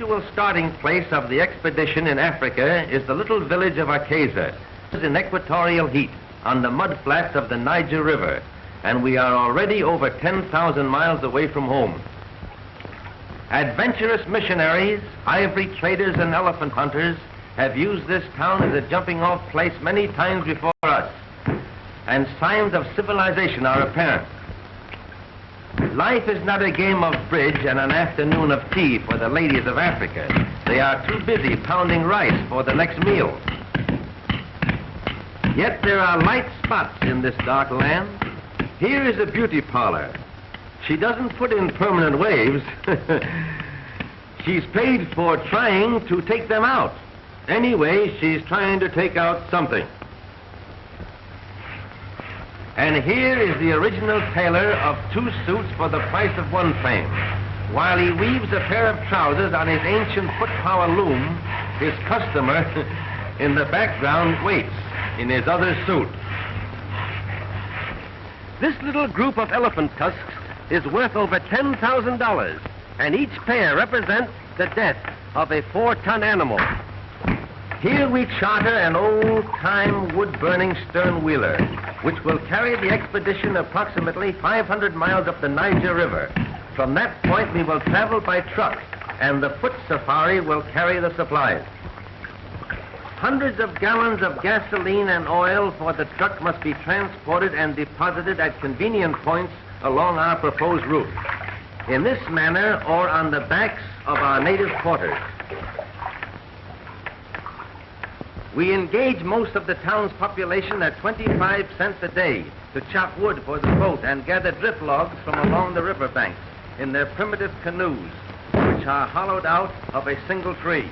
usual starting place of the expedition in Africa is the little village of Akeza, in equatorial heat on the mud flats of the Niger River, and we are already over 10,000 miles away from home. Adventurous missionaries, ivory traders, and elephant hunters have used this town as a jumping-off place many times before us, and signs of civilization are apparent. Life is not a game of bridge and an afternoon of tea for the ladies of Africa. They are too busy pounding rice for the next meal. Yet there are light spots in this dark land. Here is a beauty parlor. She doesn't put in permanent waves. She's paid for trying to take them out. Anyway, she's trying to take out something. And here is the original tailor of 2 suits for the price of 1 frame. While he weaves a pair of trousers on his ancient foot-power loom, his customer in the background waits in his other suit. This little group of elephant tusks is worth over $10,000, and each pair represents the death of a 4-ton animal. Here we charter an old-time wood-burning stern-wheeler, which will carry the expedition approximately 500 miles up the Niger River. From that point, we will travel by truck, and the foot safari will carry the supplies. Hundreds of gallons of gasoline and oil for the truck must be transported and deposited at convenient points along our proposed route, in this manner or on the backs of our native quarters. We engage most of the town's population at 25 cents a day to chop wood for the boat and gather drift logs from along the riverbanks in their primitive canoes, which are hollowed out of a single tree.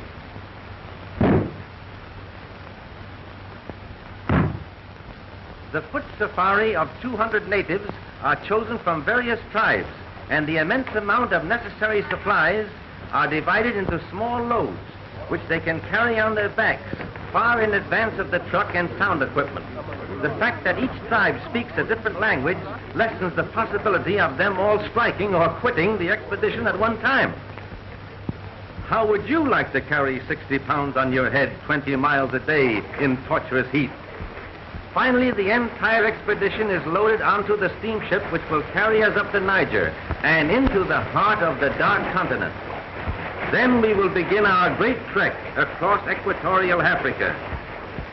The foot safari of 200 natives are chosen from various tribes, and the immense amount of necessary supplies are divided into small loads, which they can carry on their backs far in advance of the truck and sound equipment. The fact that each tribe speaks a different language lessens the possibility of them all striking or quitting the expedition at one time. How would you like to carry 60 pounds on your head 20 miles a day in torturous heat? Finally, the entire expedition is loaded onto the steamship which will carry us up the Niger and into the heart of the dark continent. Then we will begin our great trek across Equatorial Africa,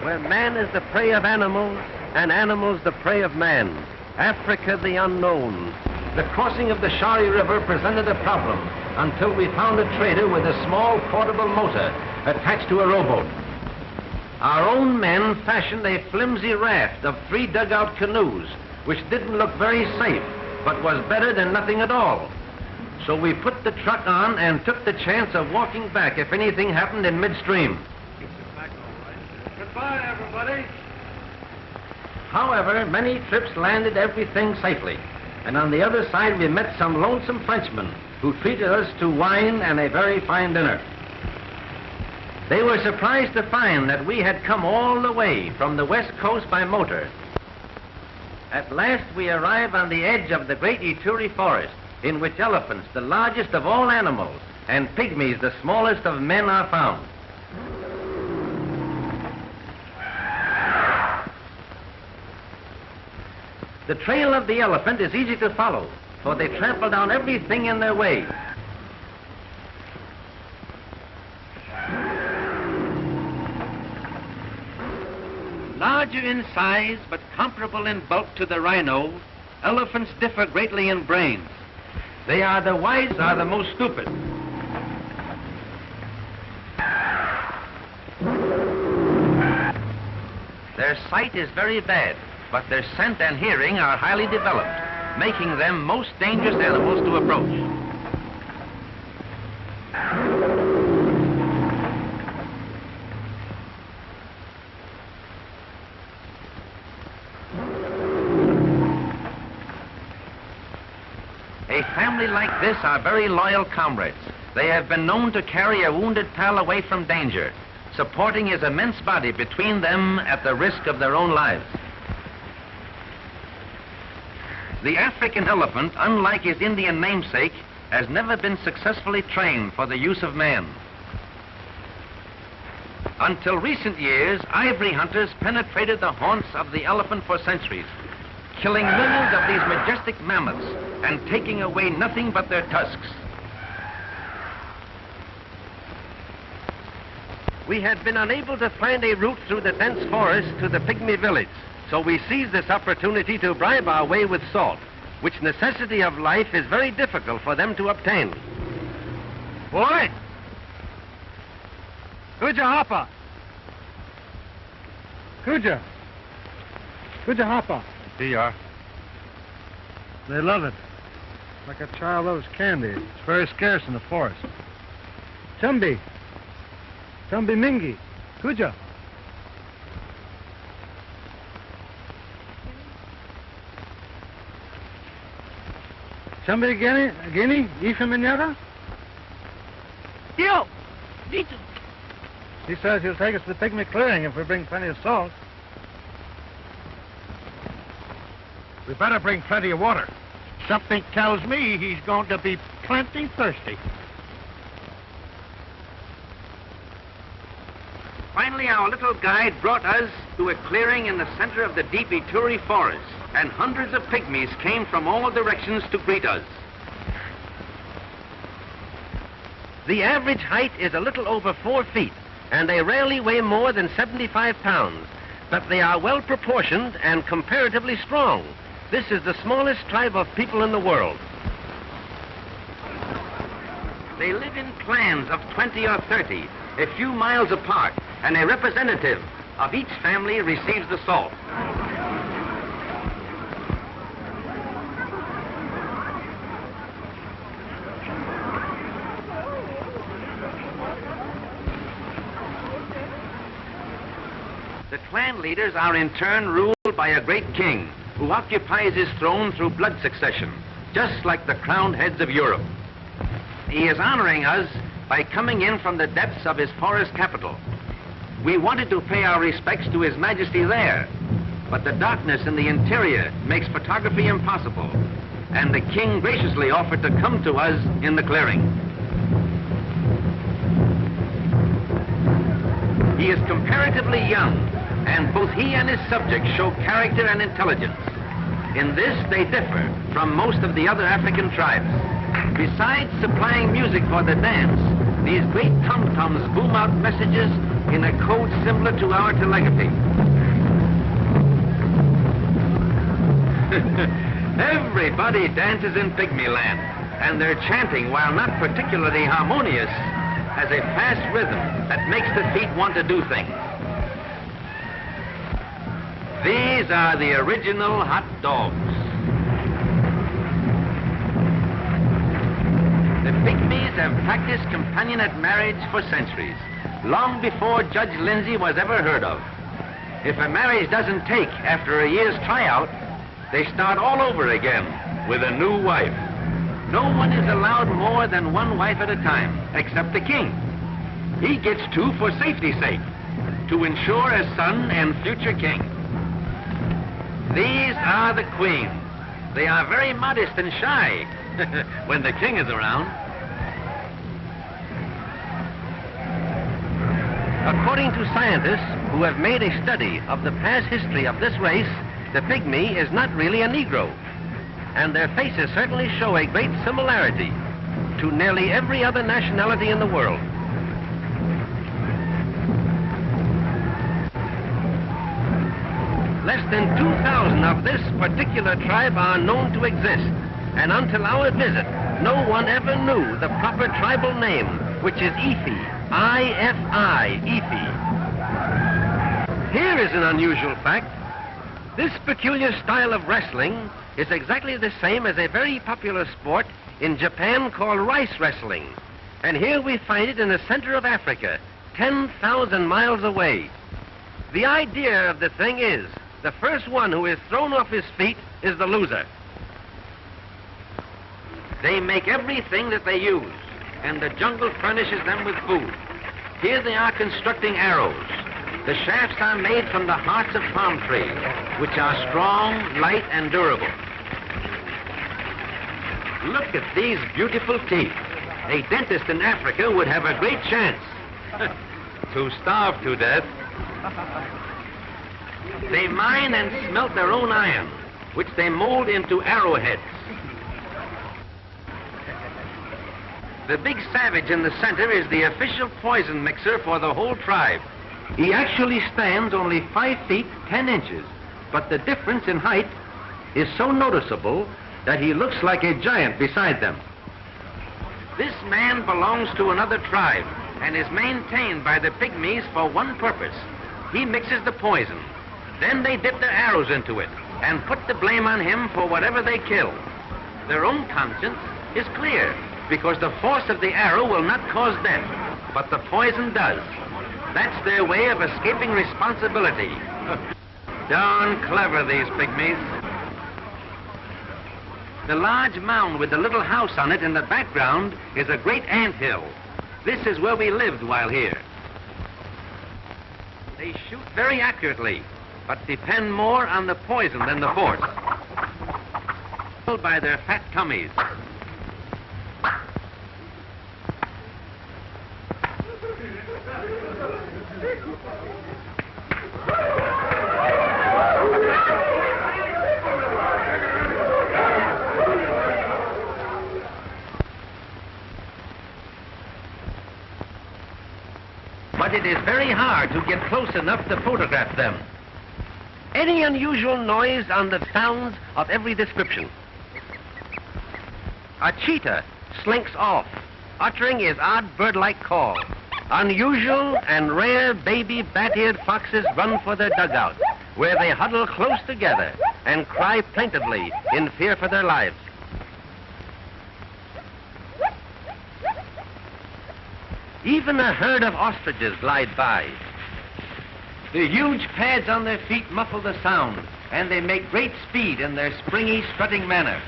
where man is the prey of animals and animals the prey of man. Africa the unknown. The crossing of the Shari River presented a problem until we found a trader with a small portable motor attached to a rowboat. Our own men fashioned a flimsy raft of 3 dugout canoes, which didn't look very safe, but was better than nothing at all. So we put the truck on and took the chance of walking back if anything happened in midstream. Goodbye, everybody. However, many trips landed everything safely, and on the other side we met some lonesome Frenchmen who treated us to wine and a very fine dinner. They were surprised to find that we had come all the way from the west coast by motor. At last we arrive on the edge of the great Ituri forest, in which elephants, the largest of all animals, and pygmies, the smallest of men, are found. The trail of the elephant is easy to follow, for they trample down everything in their way. Larger in size, but comparable in bulk to the rhino, elephants differ greatly in brains. They are the wise, are the most stupid. Their sight is very bad, but their scent and hearing are highly developed, making them most dangerous animals to approach. A family like this are very loyal comrades. They have been known to carry a wounded pal away from danger, supporting his immense body between them at the risk of their own lives. The African elephant, unlike his Indian namesake, has never been successfully trained for the use of man. Until recent years, ivory hunters penetrated the haunts of the elephant for centuries, killing millions of these majestic mammoths and taking away nothing but their tusks. We had been unable to find a route through the dense forest to the pygmy village, so we seized this opportunity to bribe our way with salt, which necessity of life is very difficult for them to obtain. Boy! Kuja hapa! Kuja! Kuja hapa! Here you are. They love it. Like a child loves candy. It's very scarce in the forest. Chumbi! Chumbi mingi! Kuja! Chumbi guinea? Ifa minyara? Yo! Dito! He says he'll take us to the pygmy clearing if we bring plenty of salt. We better bring plenty of water. Something tells me he's going to be plenty thirsty. Finally, our little guide brought us to a clearing in the center of the deep Ituri forest, and hundreds of pygmies came from all directions to greet us. The average height is a little over 4 feet, and they rarely weigh more than 75 pounds, but they are well proportioned and comparatively strong. This is the smallest tribe of people in the world. They live in clans of 20 or 30, a few miles apart, and a representative of each family receives the salt. The clan leaders are in turn ruled by a great king who occupies his throne through blood succession, just like the crowned heads of Europe. He is honoring us by coming in from the depths of his forest capital. We wanted to pay our respects to His Majesty there, but the darkness in the interior makes photography impossible, and the king graciously offered to come to us in the clearing. He is comparatively young, and both he and his subjects show character and intelligence. In this, they differ from most of the other African tribes. Besides supplying music for the dance, these great tom-toms boom out messages in a code similar to our telegraphy. Everybody dances in Pygmy Land, and their chanting, while not particularly harmonious, has a fast rhythm that makes the feet want to do things. These are the original hot dogs. The Pygmies have practiced companionate marriage for centuries, long before Judge Lindsay was ever heard of. If a marriage doesn't take after a year's tryout, they start all over again with a new wife. No one is allowed more than one wife at a time, except the king. He gets 2 for safety's sake, to ensure a son and future king. These are the queens. They are very modest and shy when the king is around. According to scientists who have made a study of the past history of this race, the pygmy is not really a Negro, and their faces certainly show a great similarity to nearly every other nationality in the world. Less than 2,000 of this particular tribe are known to exist, and until our visit, no one ever knew the proper tribal name, which is Ifi, I-F-I, Ifi. Here is an unusual fact. This peculiar style of wrestling is exactly the same as a very popular sport in Japan called rice wrestling, and here we find it in the center of Africa, 10,000 miles away. The idea of the thing is, the first one who is thrown off his feet is the loser. They make everything that they use, and the jungle furnishes them with food. Here they are constructing arrows. The shafts are made from the hearts of palm trees, which are strong, light, and durable. Look at these beautiful teeth. A dentist in Africa would have a great chance. to starve to death. They mine and smelt their own iron, which they mold into arrowheads. The big savage in the center is the official poison mixer for the whole tribe. He actually stands only 5 feet 10 inches, but the difference in height is so noticeable that he looks like a giant beside them. This man belongs to another tribe and is maintained by the pygmies for one purpose. He mixes the poison. Then they dip their arrows into it and put the blame on him for whatever they kill. Their own conscience is clear because the force of the arrow will not cause death, but the poison does. That's their way of escaping responsibility. Darn clever, these pygmies. The large mound with the little house on it in the background is a great anthill. This is where we lived while here. They shoot very accurately, but depend more on the poison than the force. By their fat tummies. But it is very hard to get close enough to photograph them. Any unusual noise on the sounds of every description. A cheetah slinks off, uttering his odd bird-like call. Unusual and rare baby bat-eared foxes run for their dugout, where they huddle close together and cry plaintively in fear for their lives. Even a herd of ostriches glide by. The huge pads on their feet muffle the sound, and they make great speed in their springy, strutting manner.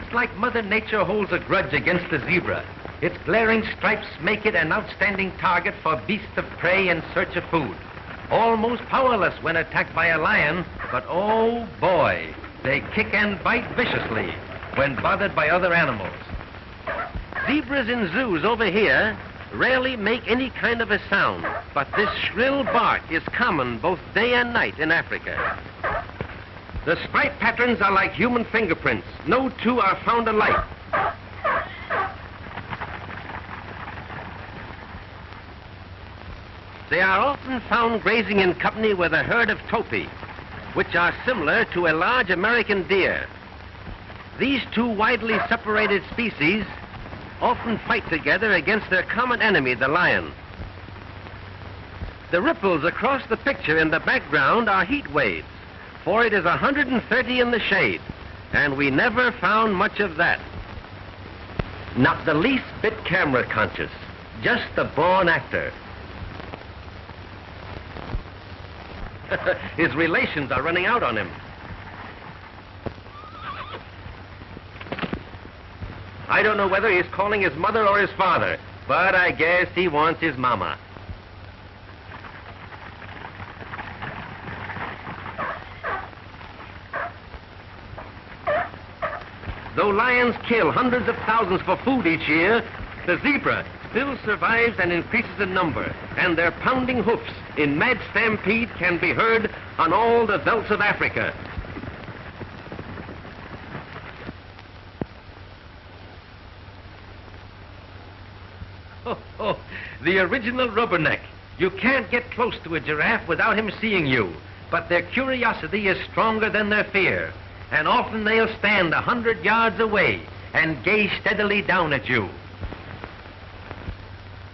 It's like Mother Nature holds a grudge against the zebra. Its glaring stripes make it an outstanding target for beasts of prey in search of food. Almost powerless when attacked by a lion, but oh boy, they kick and bite viciously when bothered by other animals. Zebras in zoos over here rarely make any kind of a sound, but this shrill bark is common both day and night in Africa. The stripe patterns are like human fingerprints. No two are found alike. They are often found grazing in company with a herd of topi, which are similar to a large American deer. These two widely separated species often fight together against their common enemy, the lion. The ripples across the picture in the background are heat waves, for it is 130 in the shade, and we never found much of that. Not the least bit camera conscious, just a born actor. His relations are running out on him. I don't know whether he's calling his mother or his father, but I guess he wants his mama. Though lions kill hundreds of thousands for food each year, the zebra still survives and increases in number, and their pounding hoofs in mad stampede can be heard on all the velds of Africa. Oh, the original rubberneck. You can't get close to a giraffe without him seeing you, but their curiosity is stronger than their fear, and often they'll stand 100 yards away and gaze steadily down at you.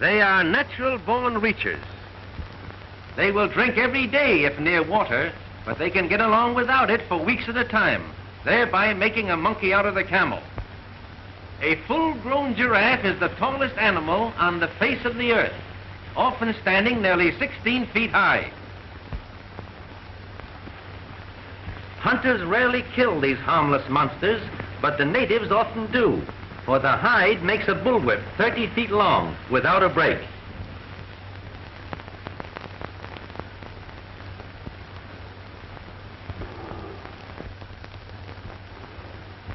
They are natural-born reachers. They will drink every day if near water, but they can get along without it for weeks at a time, thereby making a monkey out of the camel. A full-grown giraffe is the tallest animal on the face of the earth, often standing nearly 16 feet high. Hunters rarely kill these harmless monsters, but the natives often do, for the hide makes a bullwhip 30 feet long without a break.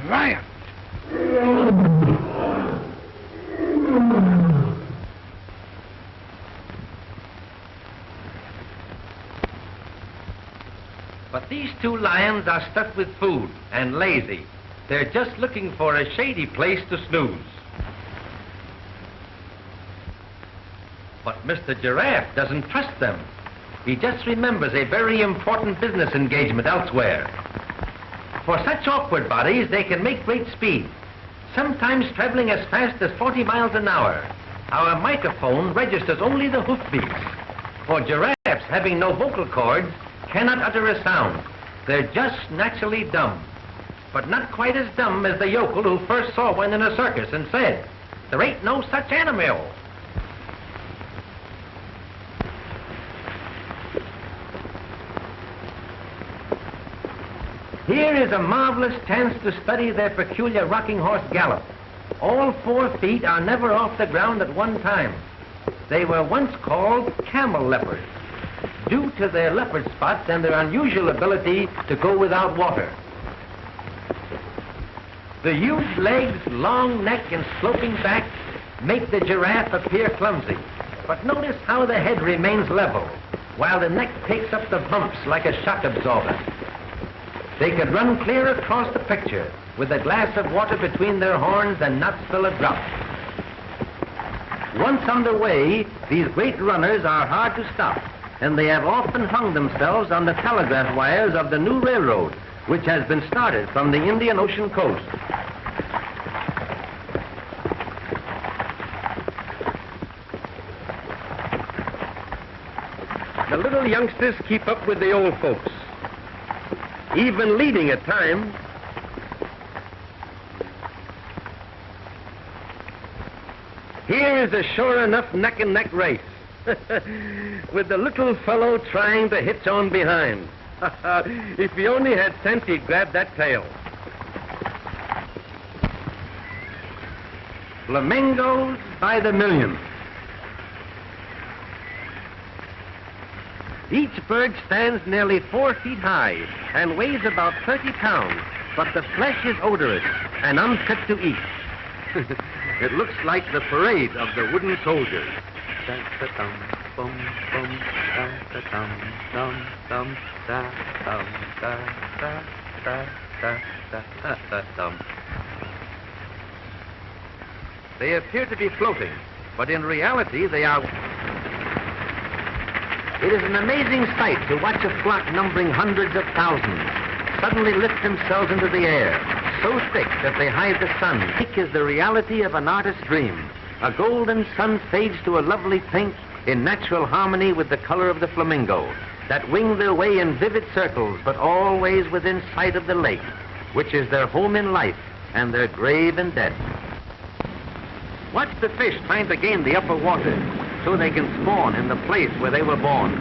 Lion! But these two lions are stuffed with food and lazy. They're just looking for a shady place to snooze. But Mr. Giraffe doesn't trust them. He just remembers a very important business engagement elsewhere. For such awkward bodies, they can make great speed, sometimes traveling as fast as 40 miles an hour. Our microphone registers only the hoofbeats. For giraffes, having no vocal cords, cannot utter a sound. They're just naturally dumb. But not quite as dumb as the yokel who first saw one in a circus and said, "There ain't no such animal." Here is a marvelous chance to study their peculiar rocking horse gallop. All 4 feet are never off the ground at one time. They were once called camel leopards, due to their leopard spots and their unusual ability to go without water. The huge legs, long neck, and sloping back make the giraffe appear clumsy. But notice how the head remains level, while the neck takes up the bumps like a shock absorber. They could run clear across the picture with a glass of water between their horns and not spill a drop. Once underway, these great runners are hard to stop, and they have often hung themselves on the telegraph wires of the new railroad, which has been started from the Indian Ocean coast. The little youngsters keep up with the old folks, even leading at times. Here is a sure enough neck-and-neck race, with the little fellow trying to hitch on behind. If he only had sense, he'd grab that tail. Flamingos by the million. Each bird stands nearly 4 feet high and weighs about 30 pounds, but the flesh is odorous and unfit to eat. It looks like the parade of the wooden soldiers. They appear to be floating, but in reality they are... It is an amazing sight to watch a flock numbering hundreds of thousands suddenly lift themselves into the air, so thick that they hide the sun. Thick is the reality of an artist's dream. A golden sun fades to a lovely pink in natural harmony with the color of the flamingo, that wing their way in vivid circles, but always within sight of the lake, which is their home in life and their grave in death. Watch the fish trying to gain the upper water so they can spawn in the place where they were born.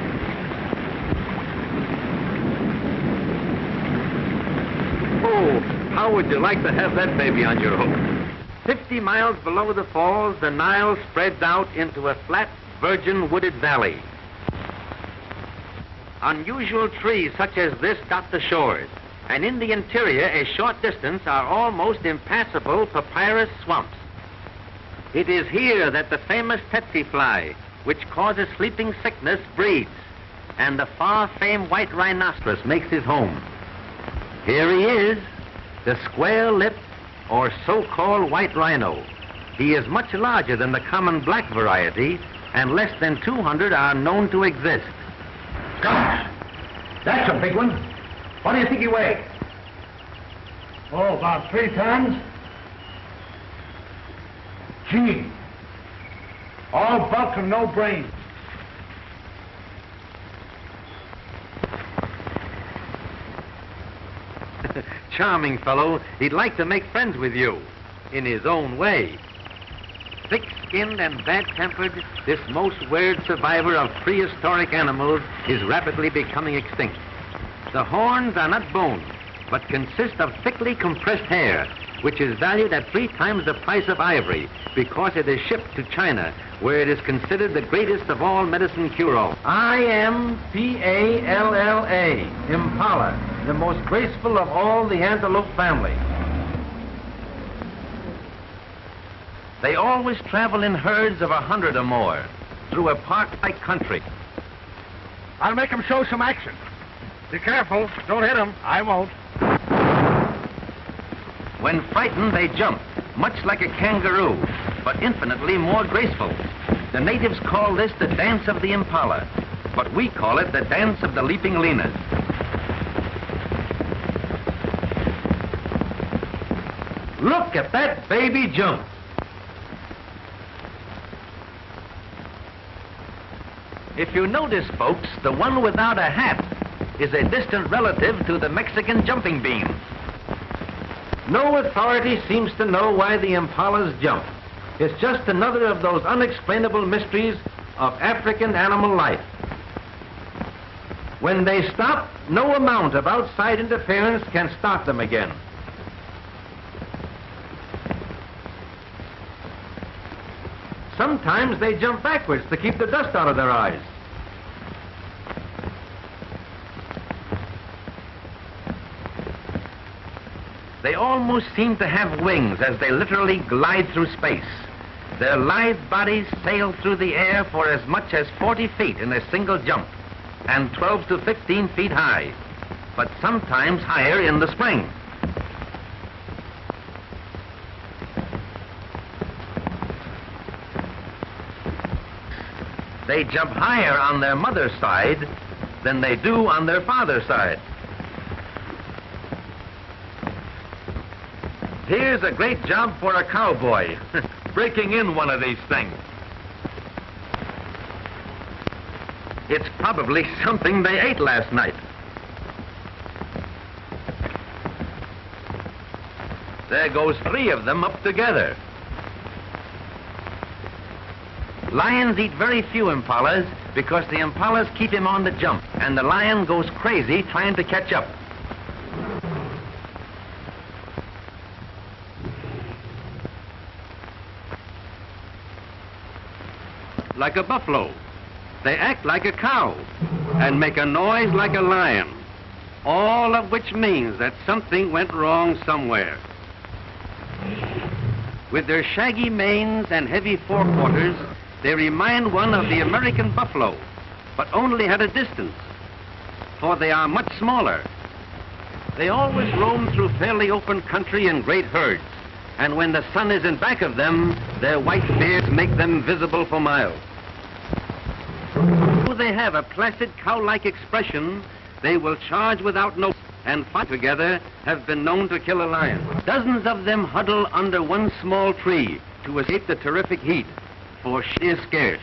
Oh, how would you like to have that baby on your hook? 50 miles below the falls, the Nile spreads out into a flat, virgin wooded valley. Unusual trees such as this dot the shores, and in the interior a short distance are almost impassable papyrus swamps. It is here that the famous tsetse fly, which causes sleeping sickness, breeds, and the far-famed white rhinoceros makes his home. Here he is, the square-lipped or so-called white rhino. He is much larger than the common black variety, and less than 200 are known to exist. Gosh, that's a big one. What do you think he weighs? Oh, about 3 tons. Gee, all bulk and no brains. Charming fellow. He'd like to make friends with you, in his own way. Thick-skinned and bad-tempered, this most weird survivor of prehistoric animals is rapidly becoming extinct. The horns are not bone, but consist of thickly compressed hair, which is valued at 3 times the price of ivory, because it is shipped to China, where it is considered the greatest of all medicine cure-all. Impala, Impala, the most graceful of all the antelope family. They always travel in herds of 100 or more through a park-like country. I'll make him show some action. Be careful. Don't hit him. I won't. When frightened, they jump, much like a kangaroo, but infinitely more graceful. The natives call this the dance of the impala, but we call it the dance of the leaping lena. Look at that baby jump. If you notice, folks, the one without a hat is a distant relative to the Mexican jumping bean. No authority seems to know why the impalas jump. It's just another of those unexplainable mysteries of African animal life. When they stop, no amount of outside interference can stop them again. Sometimes they jump backwards to keep the dust out of their eyes. They almost seem to have wings as they literally glide through space. Their lithe bodies sail through the air for as much as 40 feet in a single jump, and 12 to 15 feet high, but sometimes higher in the spring. They jump higher on their mother's side than they do on their father's side. Here's a great job for a cowboy, breaking in one of these things. It's probably something they ate last night. There goes 3 of them up together. Lions eat very few impalas because the impalas keep him on the jump, and the lion goes crazy trying to catch up. Like a buffalo, they act like a cow and make a noise like a lion, all of which means that something went wrong somewhere. With their shaggy manes and heavy forequarters, they remind one of the American buffalo, but only at a distance, for they are much smaller. They always roam through fairly open country in great herds, and when the sun is in back of them, their white beards make them visible for miles. Though they have a placid cow-like expression, they will charge without notice, and fight together have been known to kill a lion. Dozens of them huddle under one small tree to escape the terrific heat, for shade is scarce.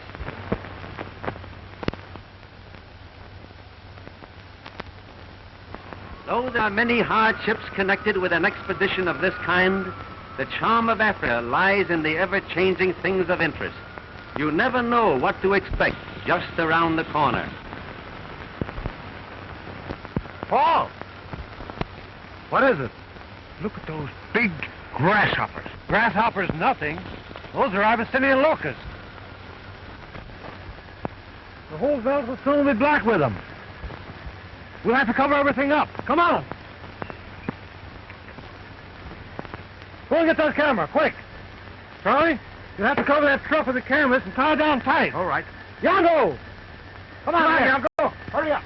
Though there are many hardships connected with an expedition of this kind, the charm of Africa lies in the ever-changing things of interest. You never know what to expect just around the corner. Paul! What is it? Look at those big grasshoppers. Grasshoppers, nothing. Those are Abyssinian locusts. The whole belt will soon be black with them. We'll have to cover everything up. Come on. Go and get that camera, quick. Charlie, you'll have to cover that truck with the cameras and tie it down tight. All right. Yango! Come on, Yango. Hurry up.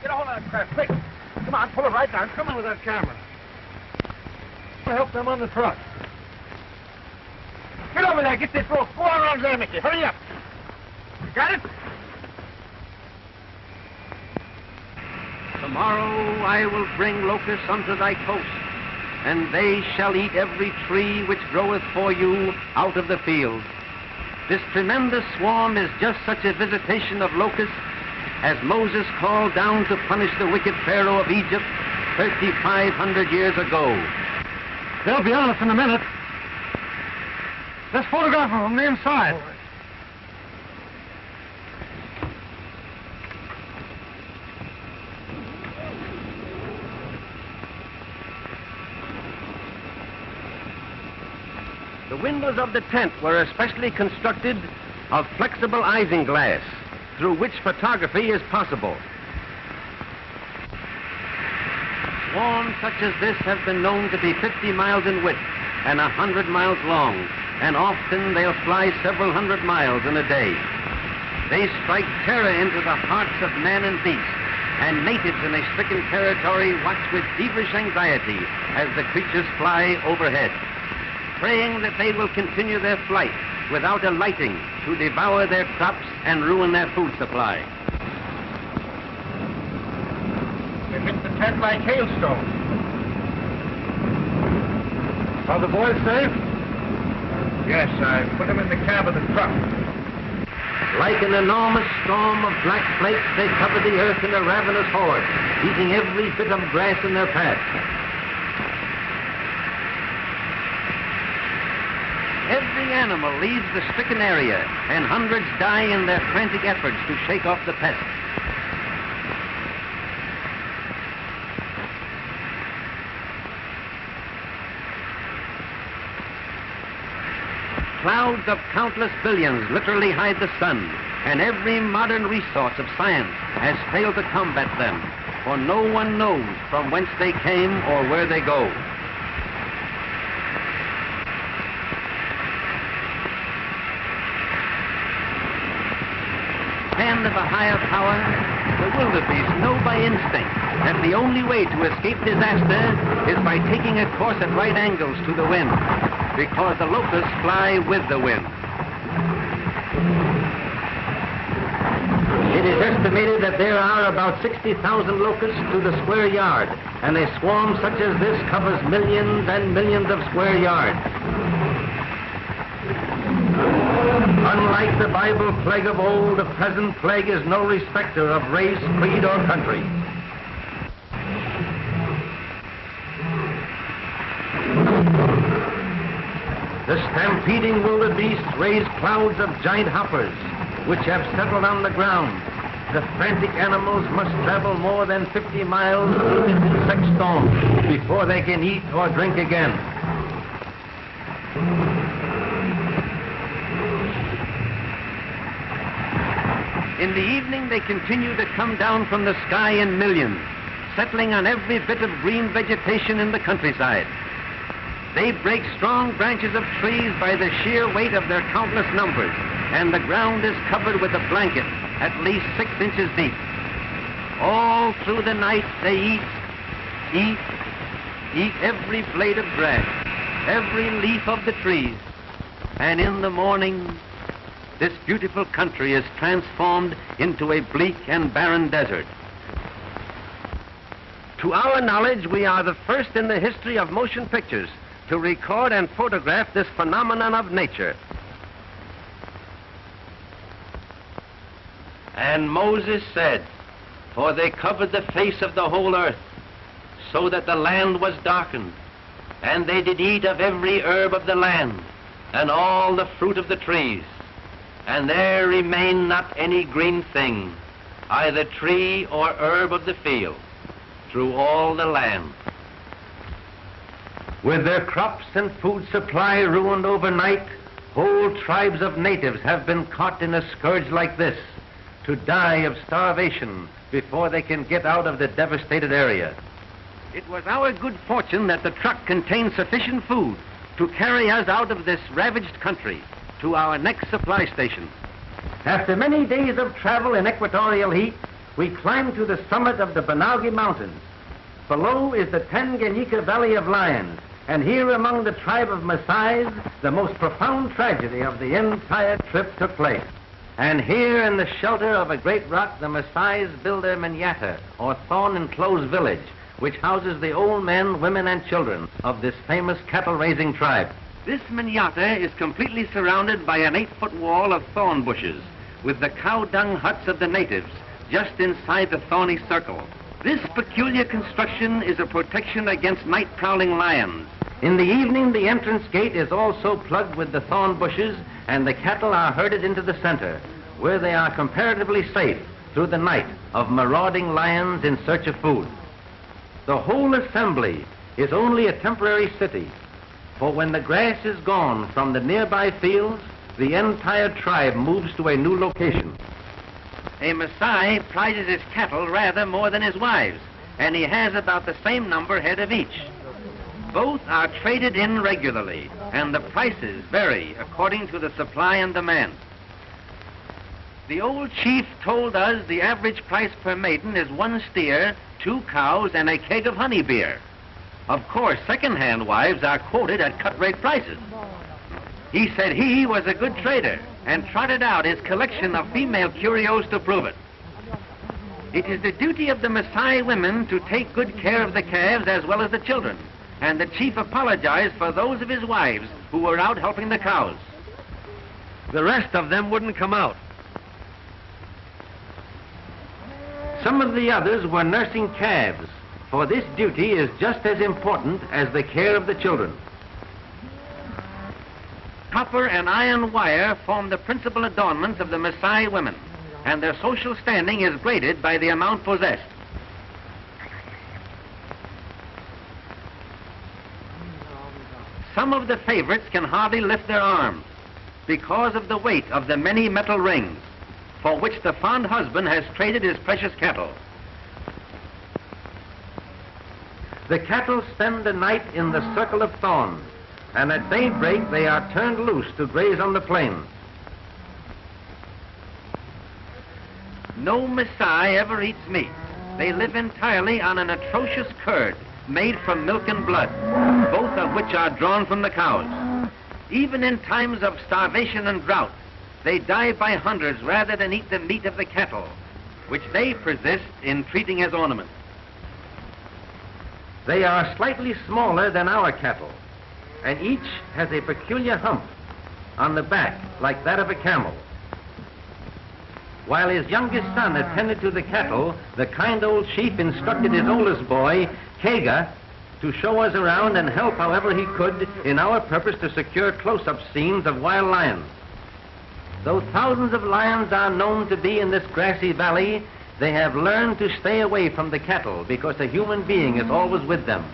Get a hold of that crap, quick. Come on, pull it right down. Come on with that camera. I'll help them on the truck. Get over there, get this rope. Go on around there, Mickey. Hurry up. You got it? Tomorrow I will bring locusts unto thy coast, and they shall eat every tree which groweth for you out of the field. This tremendous swarm is just such a visitation of locusts as Moses called down to punish the wicked Pharaoh of Egypt 3,500 years ago. They'll be on us in a minute. Let's photograph them from the inside. All right. The windows of the tent were especially constructed of flexible isinglass, through which photography is possible. Swarms such as this have been known to be 50 miles in width and 100 miles long, and often they'll fly several hundred miles in a day. They strike terror into the hearts of man and beast, and natives in a stricken territory watch with feverish anxiety as the creatures fly overhead, praying that they will continue their flight without alighting to devour their crops and ruin their food supply. They hit the tent like hailstones. Are the boys safe? Yes, I put them in the cab of the truck. Like an enormous storm of black flakes, they cover the earth in a ravenous horde, eating every bit of grass in their path. Every animal leaves the stricken area, and hundreds die in their frantic efforts to shake off the pest. Clouds of countless billions literally hide the sun, and every modern resource of science has failed to combat them, for no one knows from whence they came or where they go. Hand of a higher power, the wildebeest know by instinct that the only way to escape disaster is by taking a course at right angles to the wind, because the locusts fly with the wind. It is estimated that there are about 60,000 locusts to the square yard, and a swarm such as this covers millions and millions of square yards. Unlike the Bible plague of old, the present plague is no respecter of race, creed, or country. The stampeding wildebeests raise clouds of giant hoppers, which have settled on the ground. The frantic animals must travel more than 50 miles through this insect storm before they can eat or drink again. In the evening, they continue to come down from the sky in millions, settling on every bit of green vegetation in the countryside. They break strong branches of trees by the sheer weight of their countless numbers, and the ground is covered with a blanket at least 6 inches deep. All through the night, they eat every blade of grass, every leaf of the trees, and in the morning, this beautiful country is transformed into a bleak and barren desert. To our knowledge, we are the first in the history of motion pictures to record and photograph this phenomenon of nature. And Moses said, "For they covered the face of the whole earth, so that the land was darkened, and they did eat of every herb of the land, and all the fruit of the trees. And there remained not any green thing, either tree or herb of the field, through all the land." With their crops and food supply ruined overnight, whole tribes of natives have been caught in a scourge like this, to die of starvation before they can get out of the devastated area. It was our good fortune that the truck contained sufficient food to carry us out of this ravaged country to our next supply station. After many days of travel in equatorial heat, we climbed to the summit of the Banaugi Mountains. Below is the Tanganyika Valley of Lions, and here among the tribe of Maasais, the most profound tragedy of the entire trip took place. And here in the shelter of a great rock, the Maasais build their manyatta, or thorn-enclosed village, which houses the old men, women, and children of this famous cattle-raising tribe. This manyatta is completely surrounded by an 8-foot wall of thorn bushes, with the cow-dung huts of the natives just inside the thorny circle. This peculiar construction is a protection against night-prowling lions. In the evening, the entrance gate is also plugged with the thorn bushes, and the cattle are herded into the center, where they are comparatively safe through the night of marauding lions in search of food. The whole assembly is only a temporary city, for when the grass is gone from the nearby fields, the entire tribe moves to a new location. A Maasai prizes his cattle rather more than his wives, and he has about the same number head of each. Both are traded in regularly, and the prices vary according to the supply and demand. The old chief told us the average price per maiden is 1 steer, 2 cows, and a keg of honey beer. Of course, second-hand wives are quoted at cut-rate prices. He said he was a good trader and trotted out his collection of female curios to prove it. It is the duty of the Maasai women to take good care of the calves as well as the children, and the chief apologized for those of his wives who were out helping the cows. The rest of them wouldn't come out. Some of the others were nursing calves, for this duty is just as important as the care of the children. Copper and iron wire form the principal adornments of the Maasai women, and their social standing is graded by the amount possessed. Some of the favorites can hardly lift their arms because of the weight of the many metal rings for which the fond husband has traded his precious cattle. The cattle spend the night in the circle of thorns, and at daybreak they are turned loose to graze on the plain. No Maasai ever eats meat. They live entirely on an atrocious curd made from milk and blood, both of which are drawn from the cows. Even in times of starvation and drought, they die by hundreds rather than eat the meat of the cattle, which they persist in treating as ornaments. They are slightly smaller than our cattle, and each has a peculiar hump on the back like that of a camel. While his youngest son attended to the cattle, the kind old chief instructed his oldest boy, Kega, to show us around and help however he could in our purpose to secure close-up scenes of wild lions. Though thousands of lions are known to be in this grassy valley, they have learned to stay away from the cattle because a human being is always with them.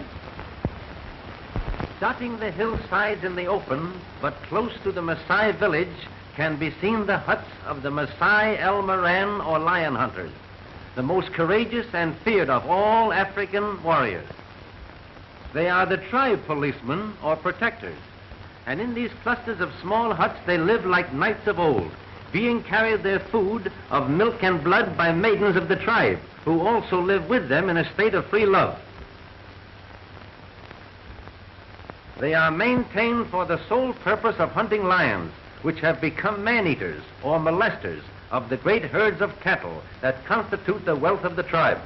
Dotting the hillsides in the open, but close to the Maasai village, can be seen the huts of the Maasai El Moran or lion hunters, the most courageous and feared of all African warriors. They are the tribe policemen or protectors, and in these clusters of small huts they live like knights of old, being carried their food of milk and blood by maidens of the tribe, who also live with them in a state of free love. They are maintained for the sole purpose of hunting lions, which have become man-eaters or molesters of the great herds of cattle that constitute the wealth of the tribe.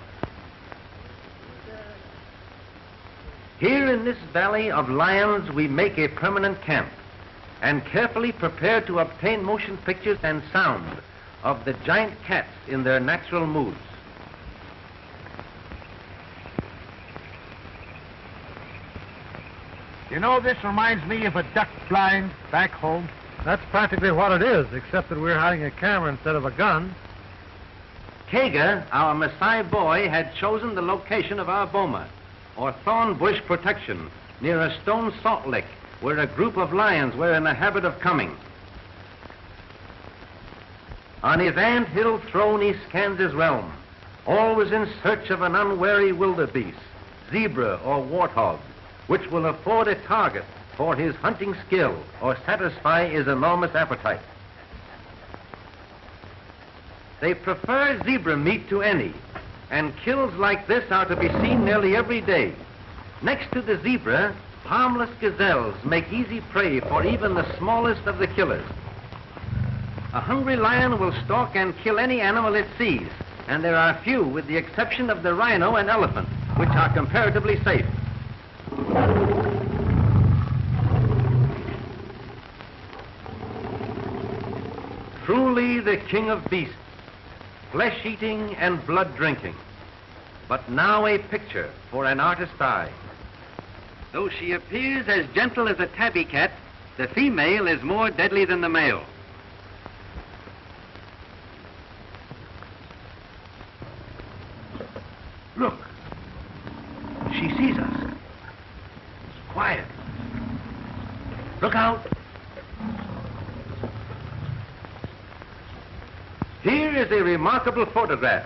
Here in this valley of lions we make a permanent camp and carefully prepare to obtain motion pictures and sound of the giant cats in their natural moods. You know, this reminds me of a duck blind back home. That's practically what it is, except that we're hiding a camera instead of a gun. Kega, our Maasai boy, had chosen the location of our boma, or thorn bush protection, near a stone salt lick where a group of lions were in the habit of coming. On his ant-hill throne he scans his realm, always in search of an unwary wildebeest, zebra or warthog, which will afford a target for his hunting skill or satisfy his enormous appetite. They prefer zebra meat to any, and kills like this are to be seen nearly every day. Next to the zebra, harmless gazelles make easy prey for even the smallest of the killers. A hungry lion will stalk and kill any animal it sees, and there are few, with the exception of the rhino and elephant, which are comparatively safe. Truly the king of beasts, flesh-eating and blood-drinking, but now a picture for an artist's eye. Though she appears as gentle as a tabby cat, the female is more deadly than the male. Look, she sees us. It's quiet. Look out. Here is a remarkable photograph.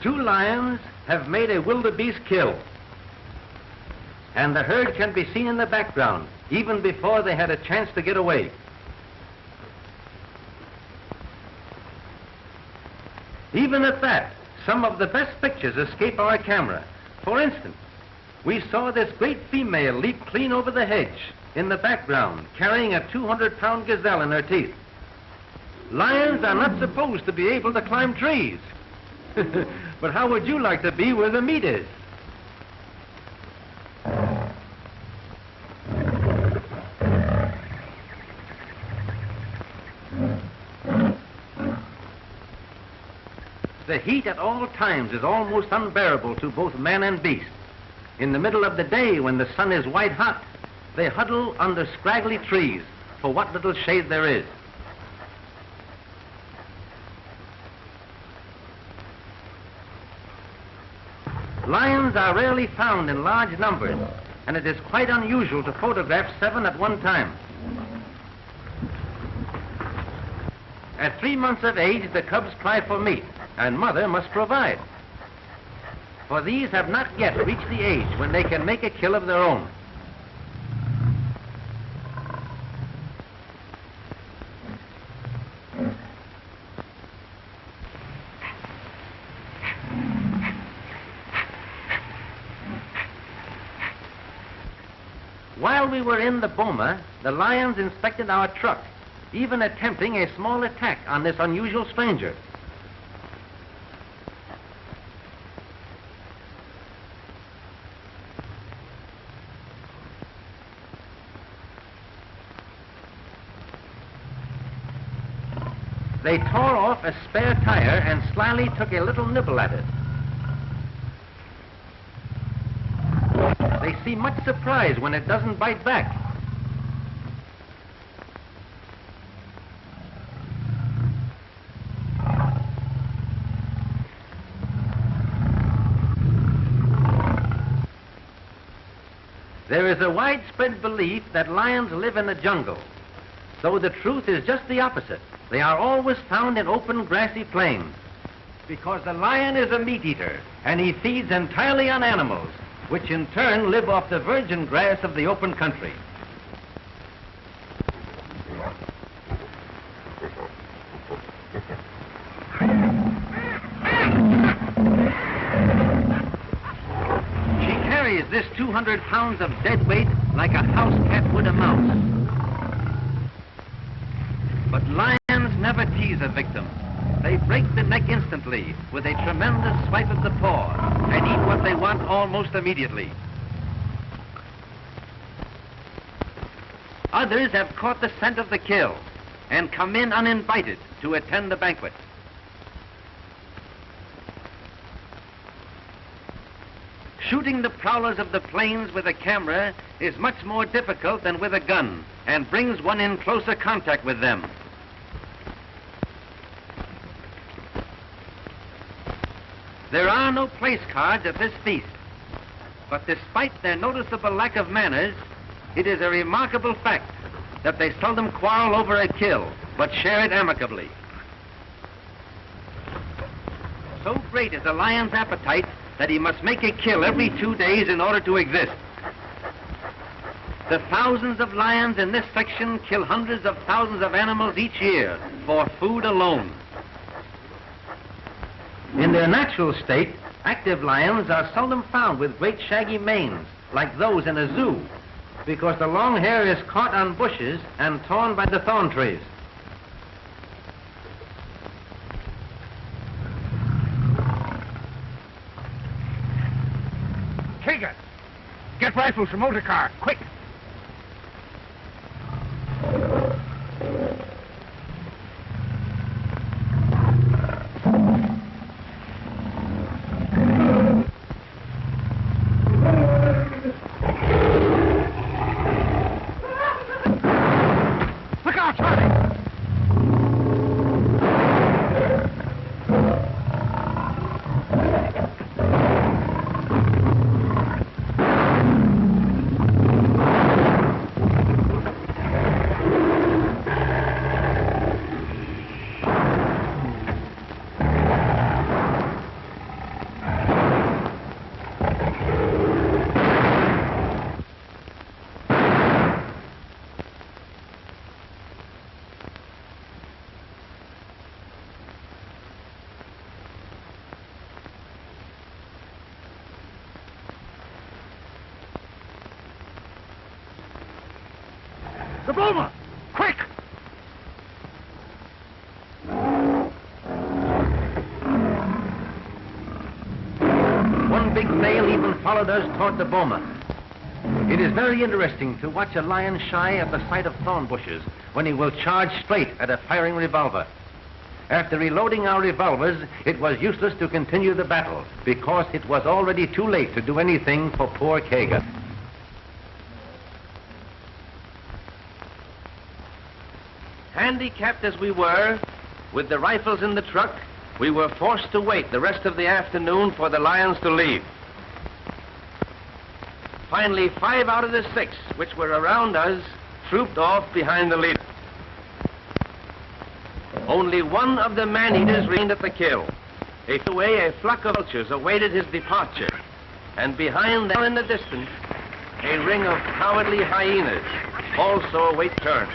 2 lions have made a wildebeest kill, and the herd can be seen in the background, even before they had a chance to get away. Even at that, some of the best pictures escape our camera. For instance, we saw this great female leap clean over the hedge in the background, carrying a 200-pound gazelle in her teeth. Lions are not supposed to be able to climb trees. But how would you like to be where the meat is? The heat at all times is almost unbearable to both man and beast. In the middle of the day, when the sun is white hot, they huddle under scraggly trees for what little shade there is. Lions are rarely found in large numbers, and it is quite unusual to photograph 7 at one time. At 3 months of age, the cubs cry for meat, and mother must provide. For these have not yet reached the age when they can make a kill of their own. While we were in the boma, the lions inspected our truck, even attempting a small attack on this unusual stranger. They tore off a spare tire and slyly took a little nibble at it. They seem much surprised when it doesn't bite back. There is a widespread belief that lions live in the jungle, though the truth is just the opposite. They are always found in open grassy plains, because the lion is a meat eater, and he feeds entirely on animals, which in turn live off the virgin grass of the open country. She carries this 200 pounds of dead weight like a house cat would a mouse. But lions never tease a victim. They break the neck instantly with a tremendous swipe of the paw and eat what they want almost immediately. Others have caught the scent of the kill and come in uninvited to attend the banquet. Shooting the prowlers of the plains with a camera is much more difficult than with a gun and brings one in closer contact with them. There are no place cards at this feast, but despite their noticeable lack of manners, it is a remarkable fact that they seldom quarrel over a kill, but share it amicably. So great is a lion's appetite that he must make a kill every 2 days in order to exist. The thousands of lions in this section kill hundreds of thousands of animals each year for food alone. In their natural state, active lions are seldom found with great shaggy manes, like those in a zoo, because the long hair is caught on bushes and torn by the thorn trees. Trigger! Get rifles from motor car, quick! The boma! Quick! One big male even followed us toward the boma. It is very interesting to watch a lion shy at the sight of thorn bushes when he will charge straight at a firing revolver. After reloading our revolvers, it was useless to continue the battle because it was already too late to do anything for poor Kaga. Handicapped as we were, with the rifles in the truck, we were forced to wait the rest of the afternoon for the lions to leave. Finally, 5 out of the 6 which were around us trooped off behind the leader. Only one of the man-eaters remained at the kill. A flock of vultures awaited his departure, and behind them in the distance, a ring of cowardly hyenas also await turn.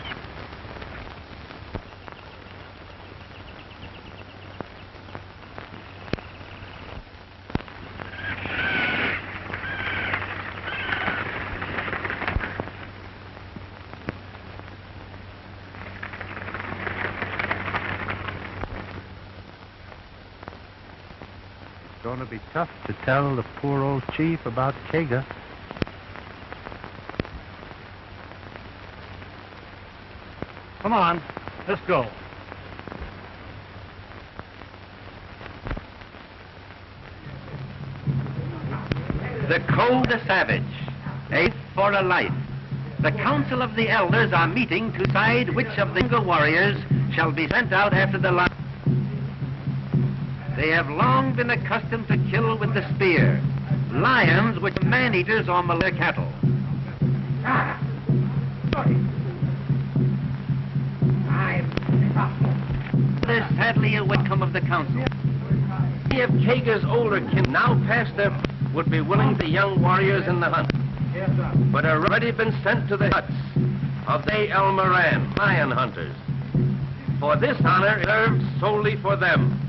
It's going to be tough to tell the poor old chief about Kaga. Come on, let's go. The code of savage, a for a life. The council of the elders are meeting to decide which of the younger warriors shall be sent out after the lion. They have long been accustomed to kill with the spear, lions which are man-eaters or their cattle. There's sadly a outcome of the council. Many of Kaga's older kin now past their would be willing to young warriors in the hunt, but have already been sent to the huts of the El Moran, lion hunters. For this honor is reserved solely for them.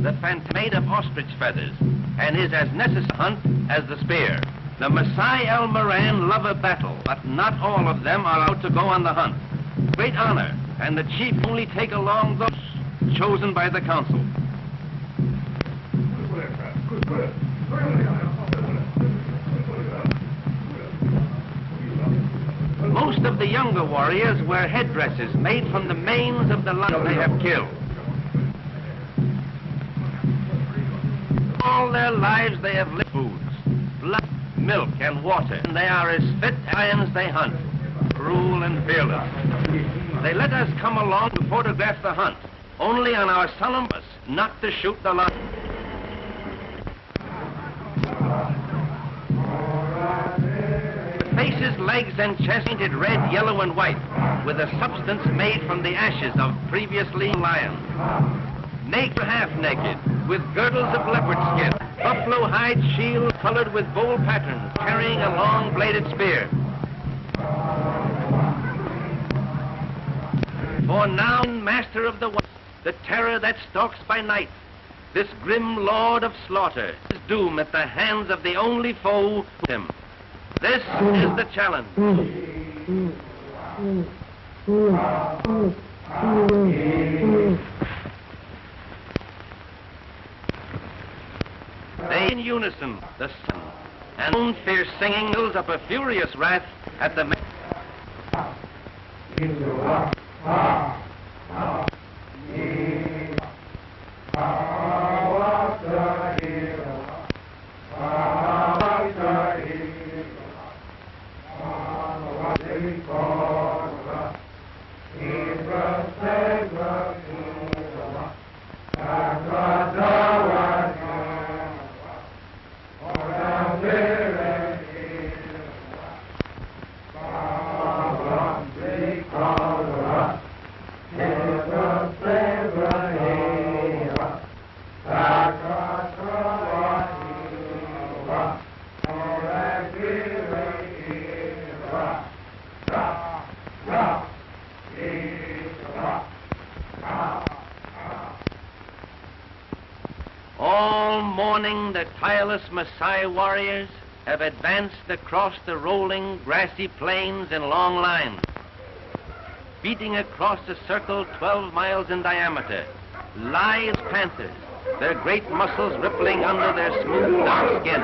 The phantom made of ostrich feathers and is as necessary to hunt as the spear. The Maasai El Moran love a battle, but not all of them are out to go on the hunt. Great honor, and the chief only take along those chosen by the council. Most of the younger warriors wear headdresses made from the manes of the lion they have killed. All their lives they have lived foods, blood, milk, and water, and they are as fit as lions they hunt, cruel and fearless. They let us come along to photograph the hunt, only on our solemn promise not to shoot the lion. Faces, legs, and chest painted red, yellow, and white, with a substance made from the ashes of previously lions. Naked or half naked, with girdles of leopard skin, buffalo hide shields colored with bold patterns, carrying a long bladed spear. For now, master of the wild, the terror that stalks by night, this grim lord of slaughter, his doom at the hands of the only foe with him. This is the challenge. They in unison, the sun, and moon fierce singing builds up a furious wrath at the all morning the tireless Maasai warriors have advanced across the rolling grassy plains in long lines. beating across a circle 12 miles in diameter, lie as panthers, their great muscles rippling under their smooth, dark skin.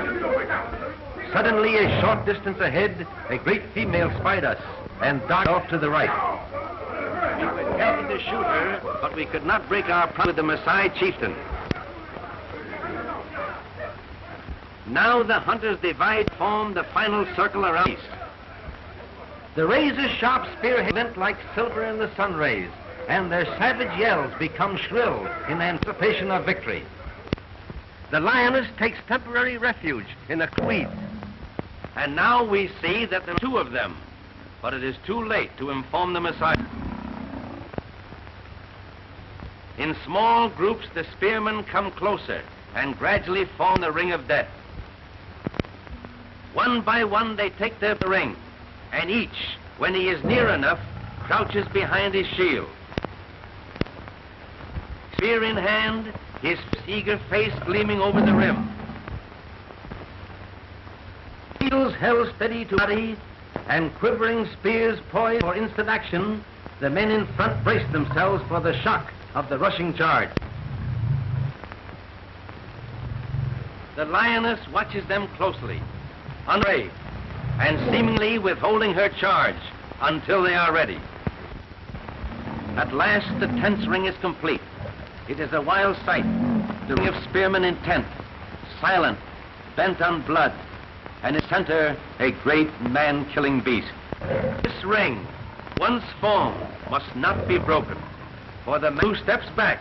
Suddenly, a short distance ahead, a great female spied us and darted off to the right. We were happy to shoot her, but we could not break our promise with the Maasai chieftain. Now the hunters form the final circle around east. The razor-sharp spearheads glint like silver in the sun rays, and their savage yells become shrill in anticipation of victory. The lioness takes temporary refuge in the weeds, and now we see that there are two of them, but it is too late to inform the Maasai. In small groups, the spearmen come closer and gradually form the ring of death. One by one, they take their ring, and each, when he is near enough, crouches behind his shield. Spear in hand, his eager face gleaming over the rim. Shields held steady to body, and quivering spears poised for instant action, the men in front brace themselves for the shock of the rushing charge. The lioness watches them closely, unafraid, and seemingly withholding her charge until they are ready. At last, the tense ring is complete. It is a wild sight, the ring of spearmen intent, silent, bent on blood, and in center, a great man-killing beast. This ring, once formed, must not be broken, for the man who steps back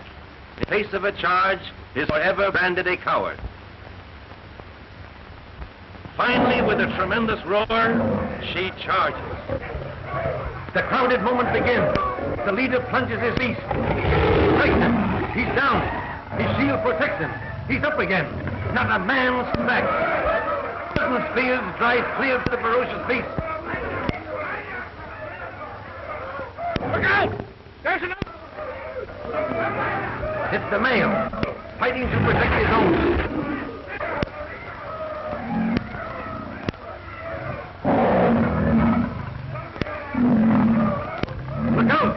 in face of a charge is forever branded a coward. Finally, with a tremendous roar, she charges. The crowded moment begins. The leader plunges his beast. Strikes him. He's down. His shield protects him. He's up again. Not a man's back. Sudden spears drive clear to the ferocious beast. Look out! There's another! It's the male, fighting to protect his own. Look out!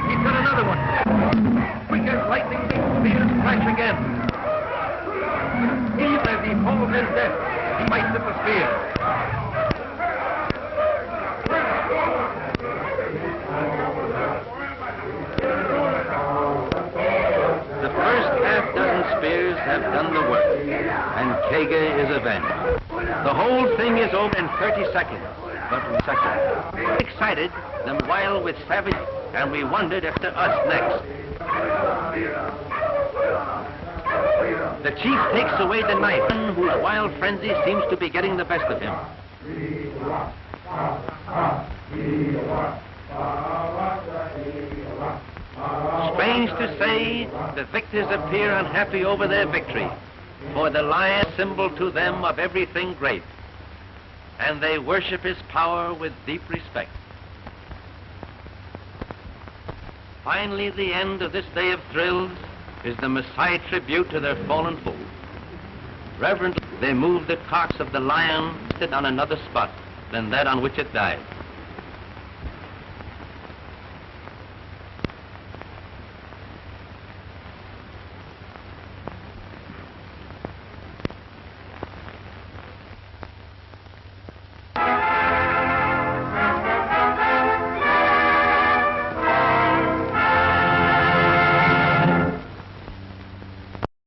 He's got another one. Quick as lightning, the spears flash again. Even as he falls in death, he bites at the spear. The first half-dozen spears have done the work, and Kega is avenged. The whole thing is over in 30 seconds, but in seconds. Excited, them wild with savage, and we wondered if to us next. The chief takes away the knife, whose wild frenzy seems to be getting the best of him. Strange to say, the victors appear unhappy over their victory, for the lion is a symbol to them of everything great, and they worship his power with deep respect. Finally, the end of this day of thrills is the Maasai tribute to their fallen foe. Reverently, they move the carcass of the lion on another spot than that on which it died.